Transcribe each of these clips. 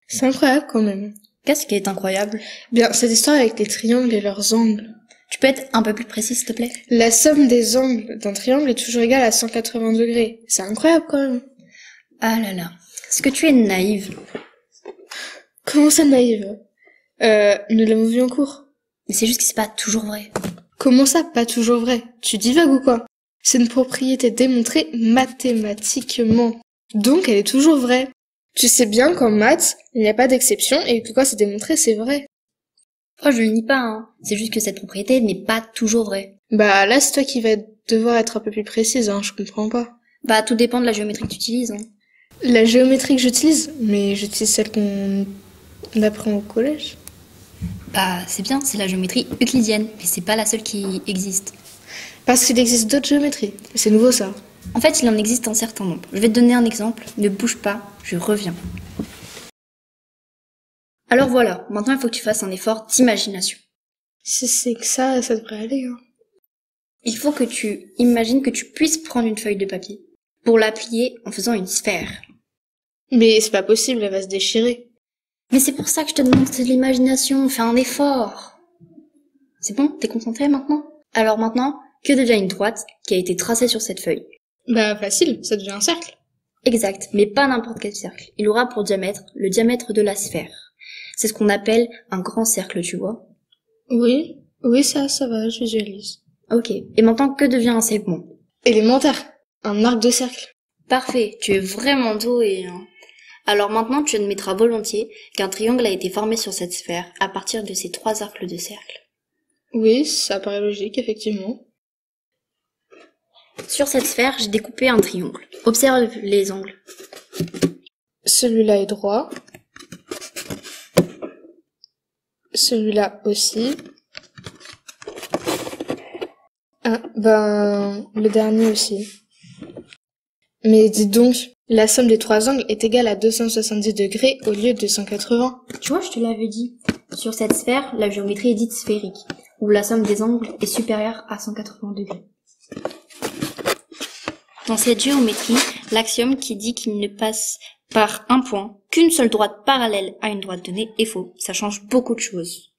C'est incroyable quand même. Qu'est-ce qui est incroyable? Bien, cette histoire avec les triangles et leurs angles. Tu peux être un peu plus précis, s'il te plaît? La somme des angles d'un triangle est toujours égale à 180 degrés. C'est incroyable quand même. Ah là là. Est-ce que tu es naïve? Comment ça, naïve? Nous l'avons vu en cours. Mais c'est juste que c'est pas toujours vrai. Comment ça, pas toujours vrai? Tu divagues ou quoi? C'est une propriété démontrée mathématiquement. Donc elle est toujours vraie. Tu sais bien qu'en maths, il n'y a pas d'exception et que quand c'est démontré, c'est vrai. Oh, je le nie pas, hein. C'est juste que cette propriété n'est pas toujours vraie. Bah là, c'est toi qui vas devoir être un peu plus précise, hein, je comprends pas. Bah, tout dépend de la géométrie que tu utilises, hein. La géométrie que j'utilise? Mais j'utilise celle qu'on apprend au collège. Bah, c'est bien, c'est la géométrie euclidienne, mais c'est pas la seule qui existe. Parce qu'il existe d'autres géométries. C'est nouveau ça. En fait, il en existe un certain nombre. Je vais te donner un exemple. Ne bouge pas, je reviens. Alors voilà, maintenant il faut que tu fasses un effort d'imagination. Si c'est que ça devrait aller, hein. Il faut que tu imagines que tu puisses prendre une feuille de papier pour la plier en faisant une sphère. Mais c'est pas possible, elle va se déchirer. Mais c'est pour ça que je te demande de l'imagination, fais un effort. C'est bon, t'es concentré maintenant? Alors maintenant, que devient une droite qui a été tracée sur cette feuille? Bah facile, ça devient un cercle. Exact, mais pas n'importe quel cercle. Il aura pour diamètre le diamètre de la sphère. C'est ce qu'on appelle un grand cercle, tu vois. Oui, ça va, je visualise. Ok, et maintenant que devient un segment? Élémentaire, un arc de cercle. Parfait, tu es vraiment doué, hein. Alors maintenant, tu admettras volontiers qu'un triangle a été formé sur cette sphère à partir de ces 3 arcs de cercle. Oui, ça paraît logique, effectivement. Sur cette sphère, j'ai découpé un triangle. Observe les angles. Celui-là est droit. Celui-là aussi. Ah, le dernier aussi. Mais dis donc, la somme des 3 angles est égale à 270 degrés au lieu de 180. Tu vois, je te l'avais dit. Sur cette sphère, la géométrie est dite sphérique, où la somme des angles est supérieure à 180 degrés. Dans cette géométrie, l'axiome qui dit qu'il ne passe par un point qu'une seule droite parallèle à une droite donnée est faux. Ça change beaucoup de choses.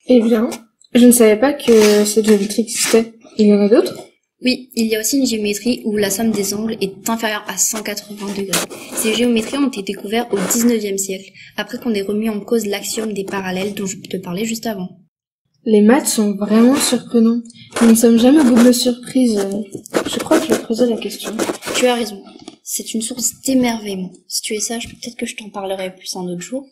Eh bien, je ne savais pas que cette géométrie existait. Il y en a d'autres? Oui, il y a aussi une géométrie où la somme des angles est inférieure à 180 degrés. Ces géométries ont été découvertes au 19e siècle, après qu'on ait remis en cause l'axiome des parallèles dont je te parlais juste avant. Les maths sont vraiment surprenants. Nous ne sommes jamais au bout de nos surprises. Je crois que je vais creuser la question. Tu as raison. C'est une source d'émerveillement. Si tu es sage, peut-être que je t'en parlerai plus un autre jour.